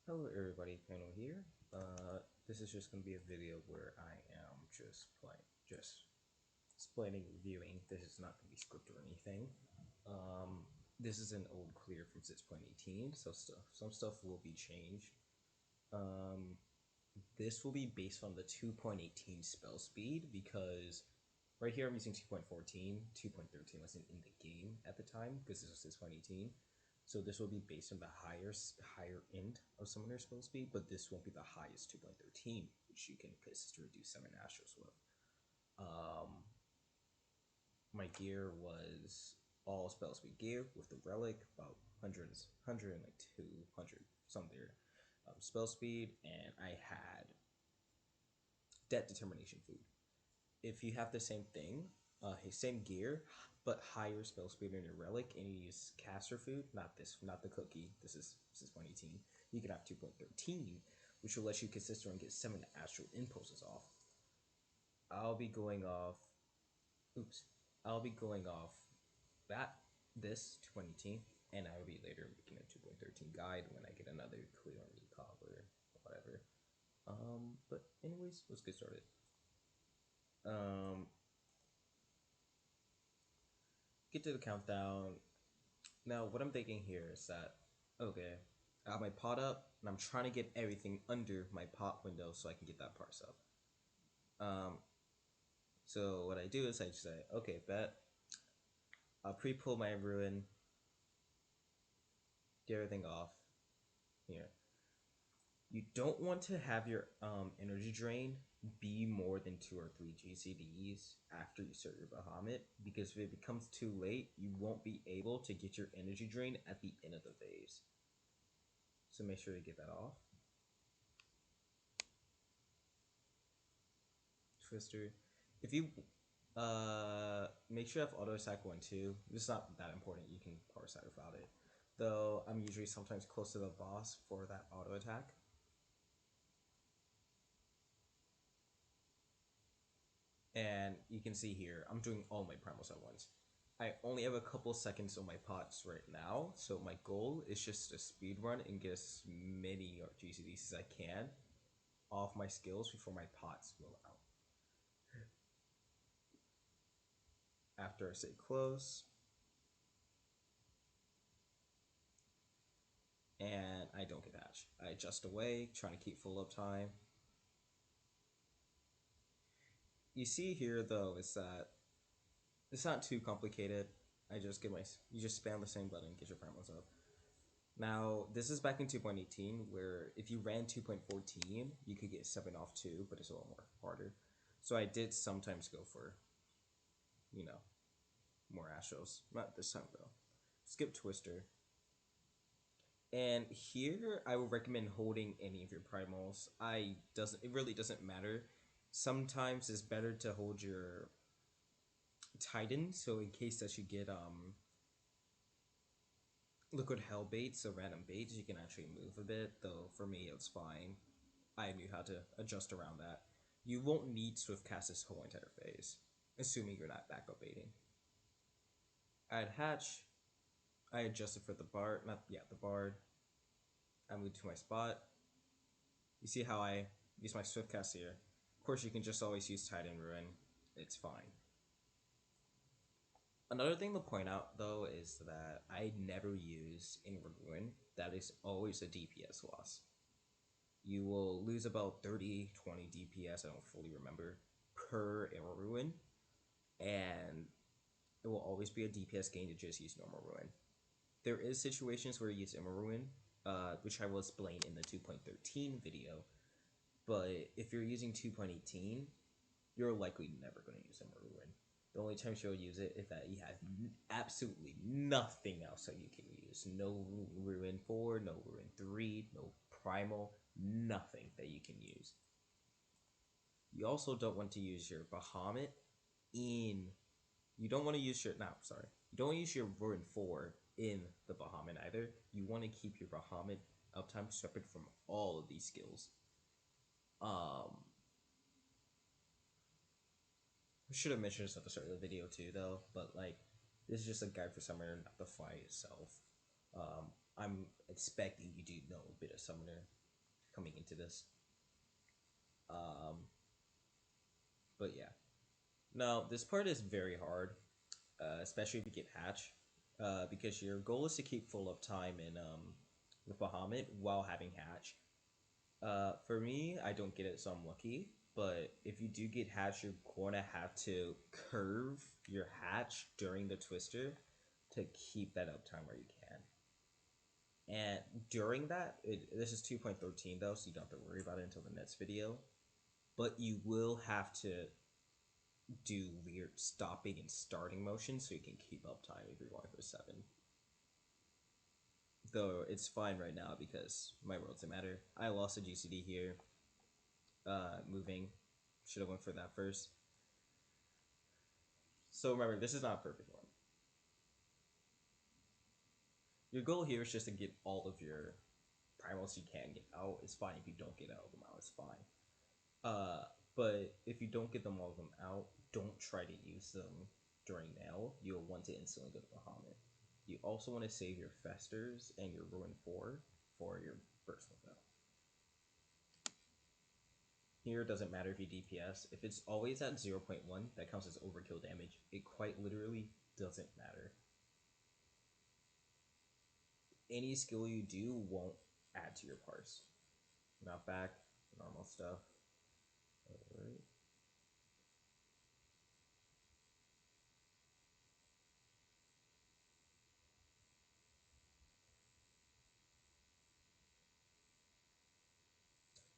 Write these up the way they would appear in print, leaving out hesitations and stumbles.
Hello everybody, Panel here. This is just going to be a video where I am just explaining, reviewing. This is not going to be scripted or anything. This is an old clear from 6.18, so some stuff will be changed. This will be based on the 2.18 spell speed because right here I'm using 2.14. 2.13 wasn't in the game at the time because this was 6.18. So this will be based on the higher end of Summoner spell speed, but this won't be the highest 2.13, which you can consistently do Summon Astros with. My gear was all spell speed gear with the relic, about 100 like 200 something spell speed, and I had debt determination food. If you have the same thing, same gear, but higher spell speed in your relic, and you use caster food, not the cookie. This is 118. You can have 2.13, which will let you consistently get 7 astral impulses off. I'll be going off. Oops. I'll be going off that this 2.18, and I will be later making a 2.13 guide when I get another clear on UCOB or whatever. But anyways, let's get started. Get to the countdown. Now, what I'm thinking here is that, okay, I have my pot up, and I'm trying to get everything under my pot window so I can get that parse up. So what I do is I just say, okay, bet. I'll pre-pull my ruin, get everything off. Here. You don't want to have your energy drain be more than 2 or 3 GCDs after you start your Bahamut, because if it becomes too late, you won't be able to get your energy drain at the end of the phase. So make sure to get that off. Twister. If you make sure you have auto attack 1-2. It's not that important. You can parse that without it. Though I'm usually sometimes close to the boss for that auto attack. And you can see here, I'm doing all my primals at once. I only have a couple seconds on my pots right now, so my goal is just to speed run and get as many GCDs as I can off my skills before my pots will out. After I say close, and I don't get hatch. I adjust away, trying to keep full uptime. You see here though is that it's not too complicated. You just spam the same button, get your primals up. Now, this is back in 2.18, where if you ran 2.14, you could get 7 off too, but it's a little more harder. So I did sometimes go for, more Astros. Not this time though. Skip Twister. And here, I would recommend holding any of your primals. It really doesn't matter. Sometimes it's better to hold your Titan, so in case that you get liquid hell baits, so random baits, you can actually move a bit, though for me it's fine. I knew how to adjust around that. You won't need Swift Cast this whole entire phase, assuming you're not backup baiting. I had Hatch, I adjusted for the Bard, the Bard. I moved to my spot. You see how I use my Swift Cast here. Of course you can just always use Titan Ruin, it's fine. Another thing to point out though is that I never use Inward Ruin. That is always a DPS loss. You will lose about 30, 20 DPS, I don't fully remember, per Inward Ruin. And it will always be a DPS gain to just use normal Ruin. There is situations where you use Emerald Ruin, which I will explain in the 2.13 video. But if you're using 2.18, you're likely never going to use Emerald Ruin. The only time you'll use it is that you have absolutely nothing else that you can use. No Ruin 4, no Ruin 3, no Primal, nothing that you can use. You also don't want to use your Bahamut in... You don't want to use your... No, sorry. You don't want to use your Ruin 4 in the Bahamut either. You want to keep your Bahamut uptime separate from all of these skills. I should have mentioned this at the start of the video too, though, but like, this is just a guide for Summoner, not the fight itself. I'm expecting you do know a bit of summoner coming into this. Um, but yeah. Now, this part is very hard, especially if you get hatch, because your goal is to keep full uptime in with Bahamut while having hatch. For me, I don't get it, so I'm lucky. But if you do get hatch, you're going to have to curve your hatch during the twister to keep that uptime where you can. And during that, this is 2.13 though, so you don't have to worry about it until the next video. But you will have to do weird stopping and starting motions so you can keep up time if you're going for 7. Though it's fine right now because my world doesn't matter. I lost a GCD here. Moving. Should have went for that first. So remember, this is not a perfect one. Your goal here is just to get all of your primals you can get out. It's fine if you don't get all of them out. It's fine. But if you don't get them all of them out, don't try to use them during now. You'll want to instantly go to Bahamut. You also want to save your Festers and your Ruin 4 for your Burst Window. Here, it doesn't matter if you DPS. If it's always at 0.1, that counts as overkill damage. It quite literally doesn't matter. Any skill you do won't add to your parse. Not back, normal stuff. Alright.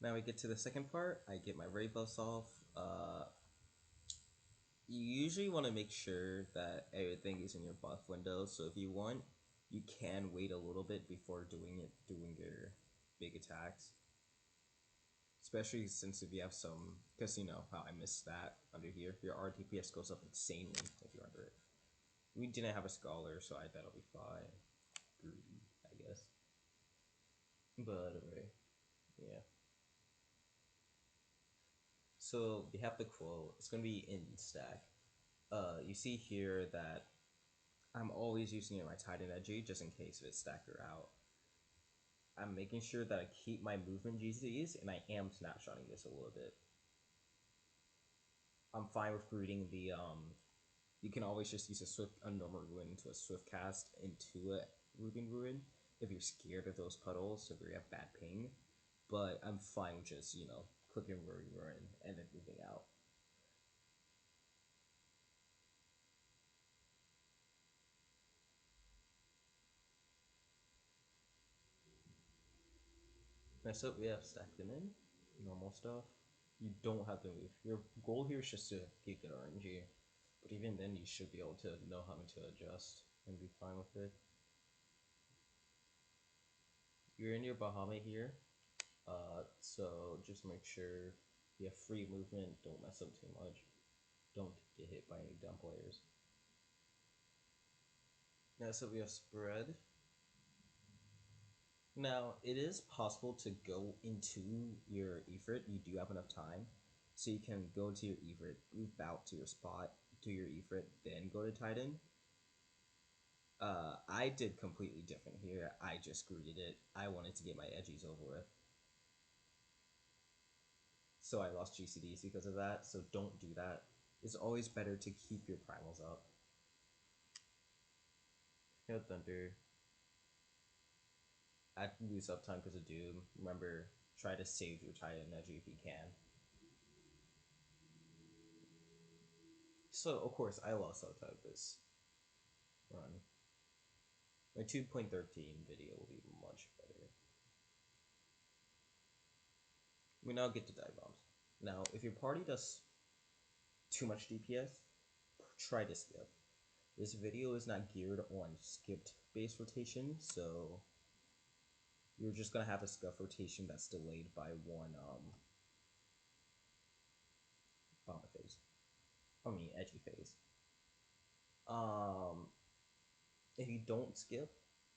Now we get to the second part. I get my raid buffs off. You usually want to make sure that everything is in your buff window. So if you want, you can wait a little bit before doing your big attacks. Especially since if you have some, because you know how I missed that under here. Your RTPS goes up insanely if you're under it. We didn't have a scholar, so I bet I'll be fine. Greedy, I guess. But anyway, yeah. So we have the quote. It's gonna be in stack. You see here that I'm always using my Titan Edgy just in case if it's stacked or out. I'm making sure that I keep my movement GCs and I am snapshotting this a little bit. I'm fine with reading the you can always just use a normal ruin into a swift cast into a Ruben ruin if you're scared of those puddles, if you have bad ping. But I'm fine with just, you know, clicking ruin and then moving out. Next up, we have stacked them in. Normal stuff. You don't have to move. Your goal here is just to get good RNG. But even then, you should be able to know how to adjust and be fine with it. You're in your Bahamut here. So just make sure you have free movement. Don't mess up too much. Don't get hit by any dumb players. Next up, we have spread. Now, it is possible to go into your Ifrit. You do have enough time. So you can go to your Ifrit, move out to your spot, do your Ifrit, then go to Titan. I did completely different here. I just greeted it. I wanted to get my edgies over with. So I lost GCDs because of that, so don't do that. It's always better to keep your primals up. No Thunder. I lose uptime because of Doom. Remember, try to save your Titan Edgy if you can. So, of course, I lost uptime this run. My 2.13 video will be much better. We now get to dive bombs. Now, if your party does too much DPS, try to skip. This video is not geared on skipped base rotation, so you're just gonna have a scuff rotation that's delayed by one bomb phase. I mean edgy phase. If you don't skip,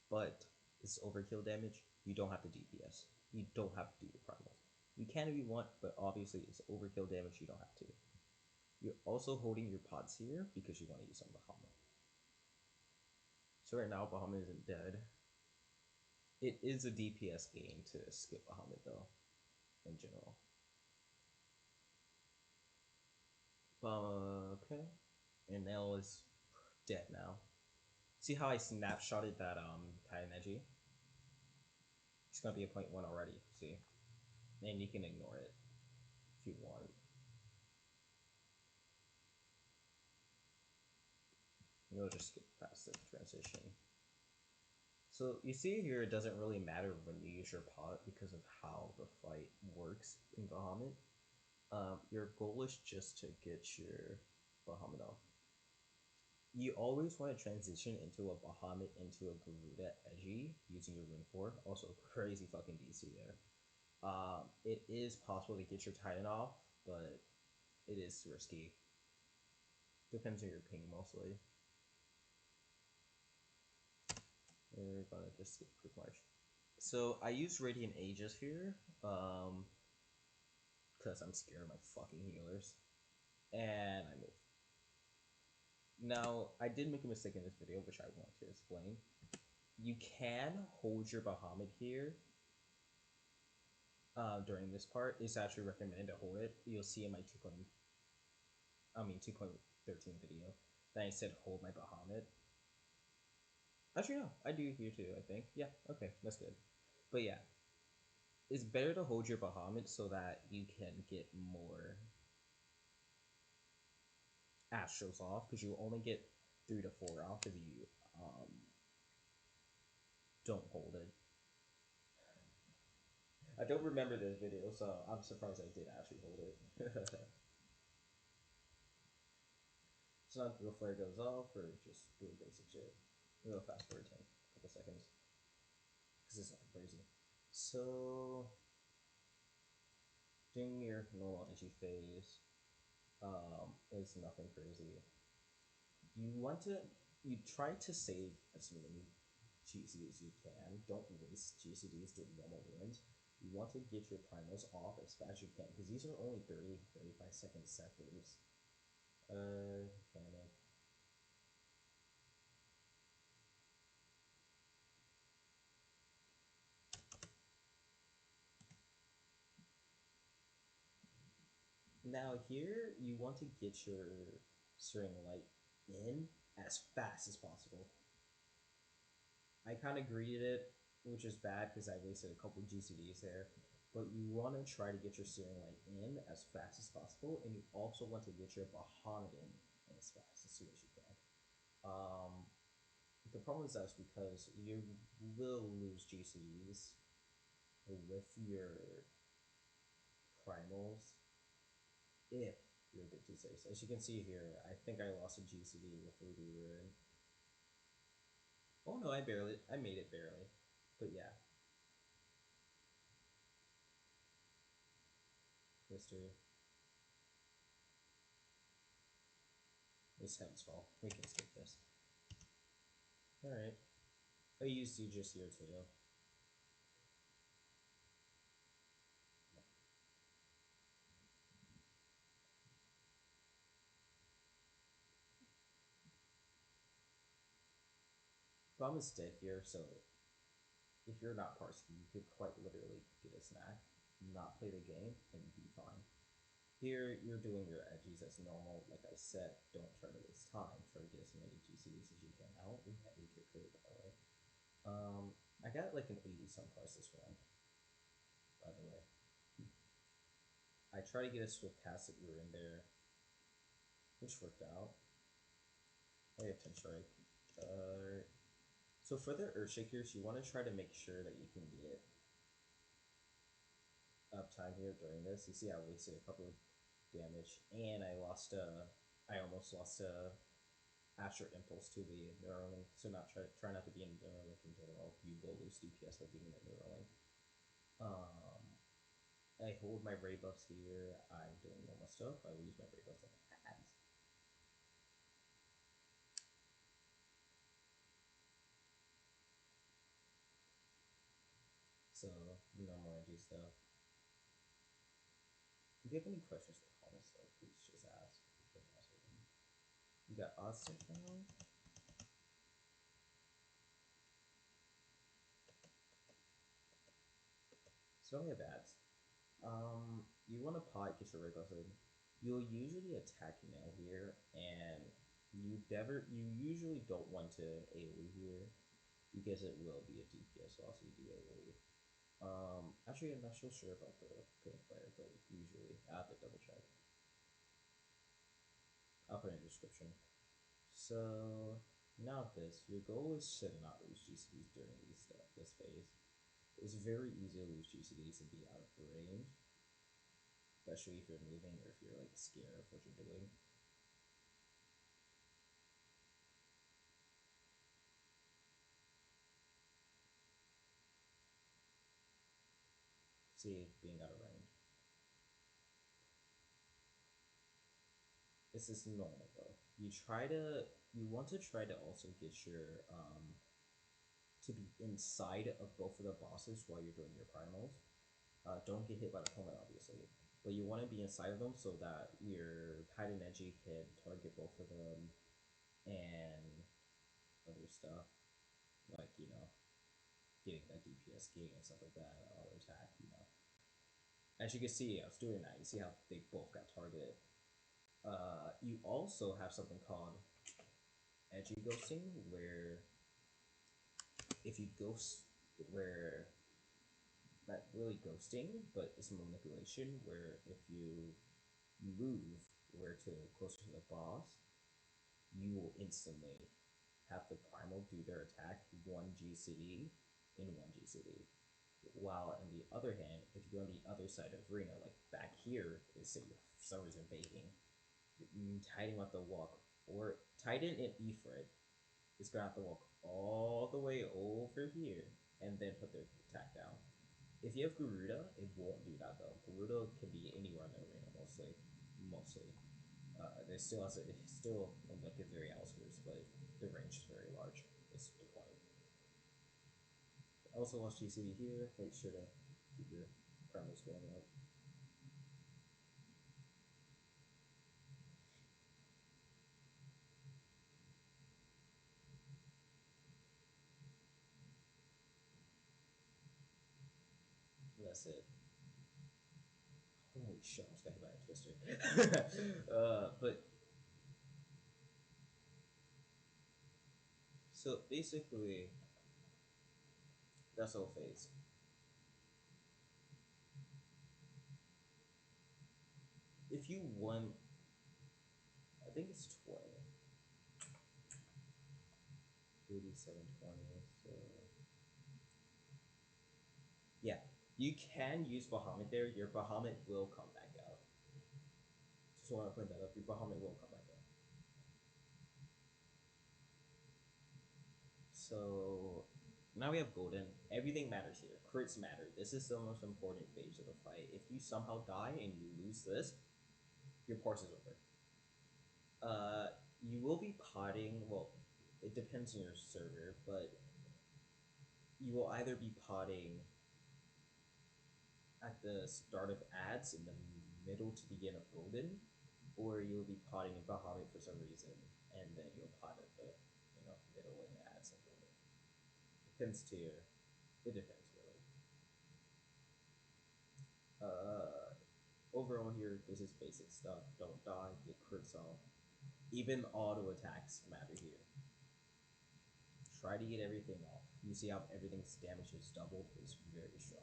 but it's overkill damage, you don't have to DPS. You don't have to do your primals. You can if you want, but obviously it's overkill damage, you don't have to. You're also holding your pods here because you want to use some Bahamut. So right now Bahamut isn't dead. It is a DPS game to skip Bahamut though, in general. Okay. And Nail is dead now. See how I snapshotted that Titan Edgy? It's gonna be a 0.1 already, see? And you can ignore it if you want. You'll just skip past the transition. So you see here, it doesn't really matter when you use your pot because of how the fight works in Bahamut. Your goal is just to get your Bahamut off. You always want to transition into a Bahamut into a Garuda Edgy using your Rune 4. Also, crazy fucking DC there. It is possible to get your Titan off, but it is risky. Depends on your ping mostly. We're gonna just skip Quick March. So I use Radiant Aegis here, because I'm scared of my fucking healers. And I move. Now, I did make a mistake in this video, which I want to explain. You can hold your Bahamut here during this part. It's actually recommended to hold it. You'll see in my 2.13 video that I said hold my Bahamut. Actually, no, I do here too, I think. Yeah, okay, that's good. But yeah, it's better to hold your Bahamut so that you can get more Astros off, because you only get 3 to 4 off if you don't hold it. I don't remember this video, so I'm surprised I did actually hold it. So now the flare goes off, or just doing basic shit. We'll fast forward 10, a couple seconds, because it's nothing crazy. So, doing your normal edgy phase is nothing crazy. You try to save as many GC as you can. Don't waste GCDs doing normal ruins. You want to get your primals off as fast as you can, because these are only 30-35 second set moves. Panic. Now here, you want to get your Searing Light in as fast as possible. I kind of greeted it, which is bad because I wasted a couple GCDs there. But you want to try to get your Searing Light in as fast as possible, and you also want to get your Bahamut in as fast as soon as you can. The problem is that's because you will lose GCDs with your primals if you're a bit too safe. As you can see here, I think I lost a GCD with Ruby Ruin. Oh no, I made it barely. But yeah. Twister. This Heaven's Fall. We can skip this. Alright. I used Aegis here too. Bomb is dead here, so if you're not Parsing, you could quite literally get a snack, not play the game, and be fine. Here, you're doing your edgies as normal. Like I said, don't try to waste time. Try to get as many GCDs as you can out. We had 8 crit, by the way. I got like an 80 some parts this run, by the way. I try to get a Swift Cast that you're in there, which worked out. I have 10 strike. So for the Earthshakers, you want to try to make sure that you can get uptime here during this. You see I wasted a couple of damage, and I almost lost Astral Impulse to the Neuralink, so try not to be in Neuralink in general. You will lose DPS by being in Neuralink. I hold my Ray buffs here. I'm doing normal stuff. I will use my Ray buffs like ads. So normal edgy stuff. If you have any questions for Thomas, though, please just ask. You got Austin now. So we have ads. You want to pot get your Recast in. You'll usually attack now here, and you usually don't want to AoE here because it will be a DPS loss if you do AoE. Actually, I'm not so sure about the pink player, but usually I have to double check. I'll put it in the description. So now this, your goal is to not lose GCDs during this phase. It's very easy to lose GCDs and be out of range, especially if you're moving or if you're like scared of what you're doing. See, being out of range. This is normal though. You want to try to also get your to be inside of both of the bosses while you're doing your primals. Don't get hit by the opponent, obviously, but you want to be inside of them so that your Titan Energy can target both of them and other stuff, like getting that DPS gain and stuff like that, auto attack. As you can see, I was doing that. You see how they both got targeted. You also have something called edgy ghosting, where if you ghost, where not really ghosting, but it's manipulation, where if you move where to closer to the boss, you will instantly have the primal do their attack 1 GCD in 1 GCD. While on the other hand, if you go on the other side of arena, like back here, say for some reason baiting, Titan have to walk, or Titan and Ifrit is gonna have to walk all the way over here and then put their attack down. If you have Garuda, it won't do that though. Garuda can be anywhere in the arena mostly. Mostly. They still has it's still like a very outskirts, but the range is very large. It's the point. Also lost GCD here. Make sure to keep your primals going up. That's it. Holy shit, I almost got hit by a twister. But so basically, that's all phase. If you won, I think it's 20. 8720. So yeah, you can use Bahamut there. Your Bahamut will come back out. Just want to point that up. Your Bahamut will come back out. So now we have Golden. Everything matters here. Crits matter. This is the most important phase of the fight. If you somehow die and you lose this, your parse is over. You will be potting. Well, it depends on your server, but you will either be potting at the start of ads in the middle to the end of Golden, or you'll be potting in Bahamut for some reason, and then you'll pot at the middle and ads and Golden. Depends to your. It depends really. Overall here, this is basic stuff. Don't die, get crits off. Even auto attacks matter here. Try to get everything off. You see how everything's damage is doubled is very strong.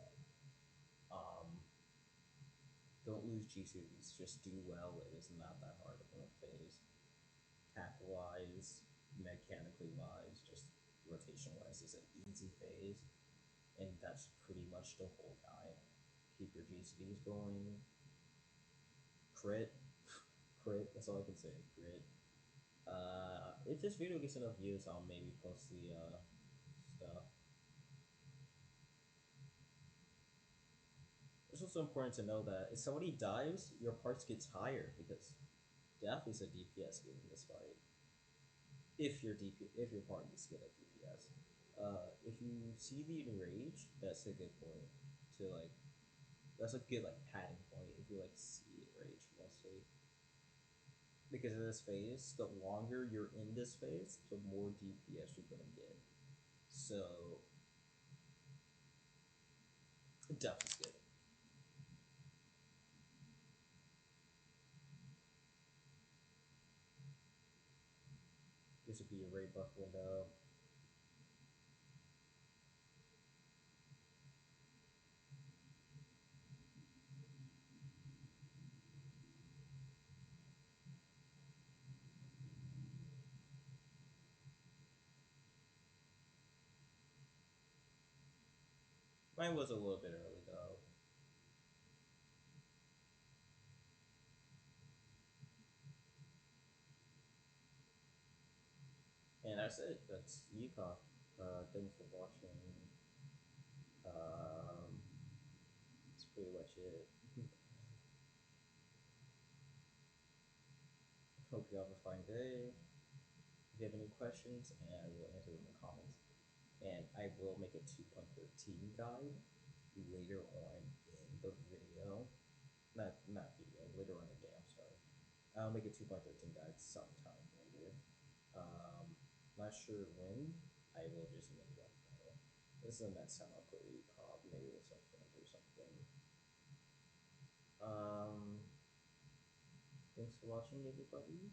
Don't lose GCs. Just do well. It is not that hard of a phase. Attack wise, mechanically wise, just rotation wise is an easy phase. And that's pretty much the whole guide. Keep your GCDs going. Crit. Crit, that's all I can say. Crit. If this video gets enough views, I'll maybe post the stuff. It's also important to know that if somebody dies, your parts gets higher because death is a DPS game in this fight. If your party is good at DPS. If you see the enrage, that's a good point to like. That's a good like padding point if you like see enrage mostly. Because in this phase, the longer you're in this phase, the more DPS you're gonna get. So Depth is good. This would be a rate buff window. Mine was a little bit early though. And that's it. That's UCOB. Thanks for watching. That's pretty much it. Hope you have a fine day. If you have any questions, and I will answer them in the comments. And I will make a 2.13 guide later on in the video. Not video, later on in the day, I'm sorry. I'll make a 2.13 guide sometime later. Not sure when. I will just make one though. This is the next time I'll put UCOB, maybe with some friends or something. Um, Thanks for watching, everybody.